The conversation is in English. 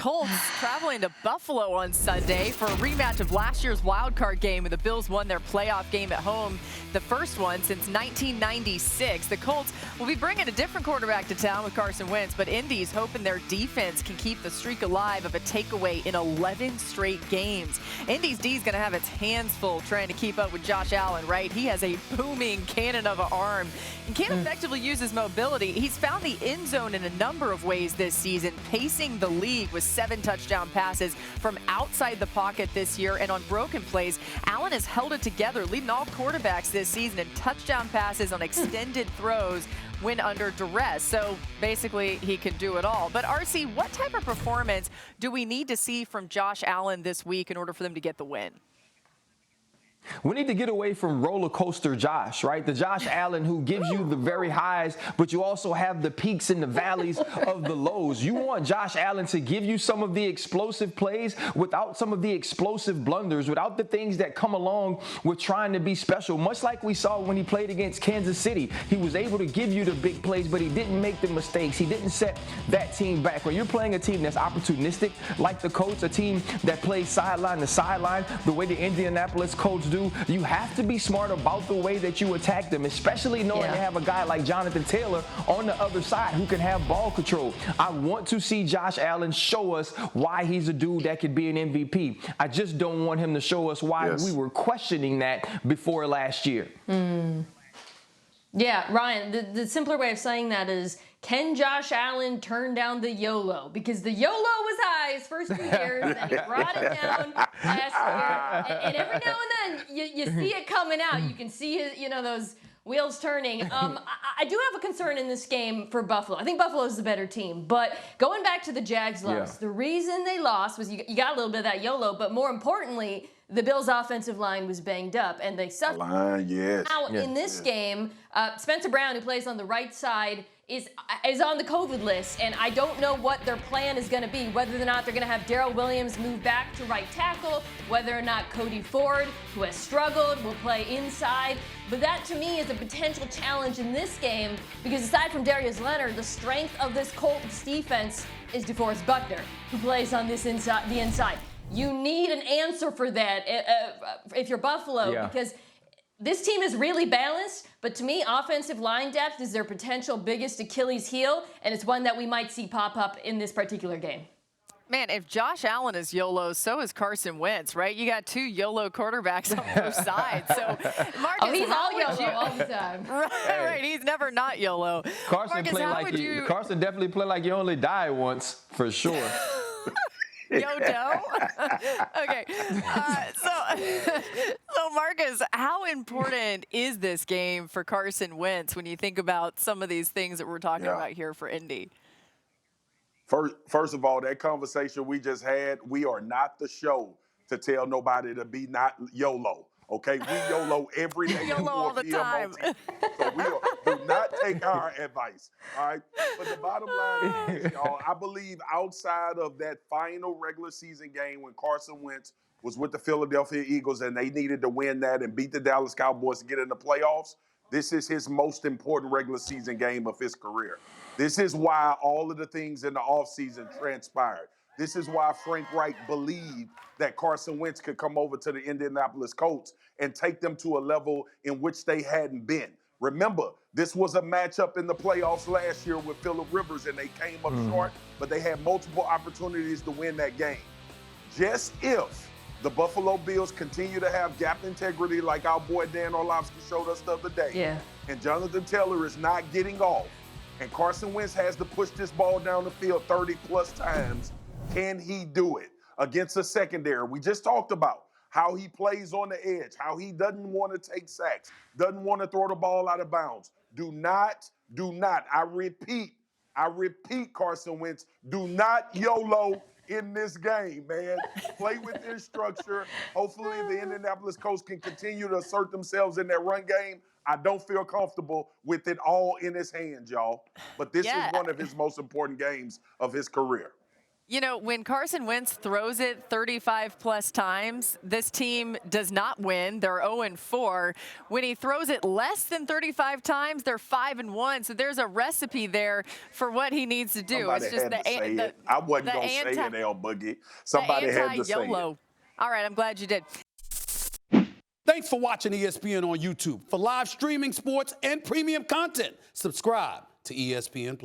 Colts traveling to Buffalo on Sunday for a rematch of last year's wild card game, and the Bills won their playoff game at home, the first one since 1996. The Colts will be bringing a different quarterback to town with Carson Wentz, but Indy's hoping their defense can keep the streak alive of a takeaway in 11 straight games. Indy's D is going to have its hands full trying to keep up with Josh Allen, right? He has a booming cannon of an arm and can't effectively use his mobility. He's found the end zone in a number of ways this season, pacing the league with 7 touchdown passes from outside the pocket this year, and on broken plays, Allen has held it together, leading all quarterbacks this season in touchdown passes on extended throws when under duress. So basically, he can do it all. But RC, what type of performance do we need to see from Josh Allen this week in order for them to get the win? We need to get away from roller coaster Josh, right? The Josh Allen who gives you the very highs, but you also have the peaks and the valleys of the lows. You want Josh Allen to give you some of the explosive plays without some of the explosive blunders, without the things that come along with trying to be special. Much like we saw when he played against Kansas City. He was able to give you the big plays, but he didn't make the mistakes. He didn't set that team back. When you're playing a team that's opportunistic, like the Colts, a team that plays sideline to sideline, the way the Indianapolis Colts do, you have to be smart about the way that you attack them, especially knowing they have a guy like Jonathan Taylor on the other side who can have ball control. I want to see Josh Allen show us why he's a dude that could be an MVP. I just don't want him to show us why we were questioning that before last year. Yeah, Ryan, the simpler way of saying that is, can Josh Allen turn down the YOLO? Because the YOLO was high his first 2 years, and he brought it down last year. And every now and then, you see it coming out. You can see, those wheels turning. I do have a concern in this game for Buffalo. I think Buffalo is the better team. But going back to the Jags loss, the reason they lost was you got a little bit of that YOLO, but more importantly, the Bills' offensive line was banged up, and they suffered. Now, in this game, Spencer Brown, who plays on the right side, is on the COVID list, and I don't know what their plan is going to be, whether or not they're going to have Darrell Williams move back to right tackle, whether or not Cody Ford, who has struggled, will play inside. But that, to me, is a potential challenge in this game, because aside from Darius Leonard, the strength of this Colts defense is DeForest Buckner, who plays on the inside. You need an answer for that if you're Buffalo, because this team is really balanced, but to me, offensive line depth is their potential biggest Achilles heel, and it's one that we might see pop up in this particular game. Man, if Josh Allen is YOLO, so is Carson Wentz, right? You got 2 YOLO quarterbacks on both sides. So, Marcus, he's all YOLO all the time. Right, he's never not YOLO. Carson definitely play like you only die once, for sure. Yodo. Okay. So Marcus, how important is this game for Carson Wentz when you think about some of these things that we're talking about here for Indy? First of all, that conversation we just had, we are not the show to tell nobody to be not YOLO. Okay, we YOLO every day. YOLO all the time. So do not take our advice, all right? But the bottom line is, y'all, I believe outside of that final regular season game when Carson Wentz was with the Philadelphia Eagles and they needed to win that and beat the Dallas Cowboys to get in the playoffs, this is his most important regular season game of his career. This is why all of the things in the offseason transpired. This is why Frank Reich believed that Carson Wentz could come over to the Indianapolis Colts and take them to a level in which they hadn't been. Remember, this was a matchup in the playoffs last year with Phillip Rivers, and they came up short, but they had multiple opportunities to win that game. Just if the Buffalo Bills continue to have gap integrity like our boy Dan Orlovsky showed us the other day, and Jonathan Taylor is not getting off, and Carson Wentz has to push this ball down the field 30-plus times, can he do it against a secondary? We just talked about how he plays on the edge, how he doesn't want to take sacks, doesn't want to throw the ball out of bounds. Do not, I repeat, Carson Wentz, do not YOLO in this game, man. Play within structure. Hopefully the Indianapolis Colts can continue to assert themselves in their run game. I don't feel comfortable with it all in his hands, y'all. But this is one of his most important games of his career. You know, when Carson Wentz throws it 35-plus times, this team does not win. They're 0-4. When he throws it less than 35 times, they're 5-1. So there's a recipe there for what he needs to do. Somebody It's just had to say it. I wasn't going to say it, L Boogie. Somebody had to say it. All right, I'm glad you did. Thanks for watching ESPN on YouTube. For live streaming, sports, and premium content, subscribe to ESPN+.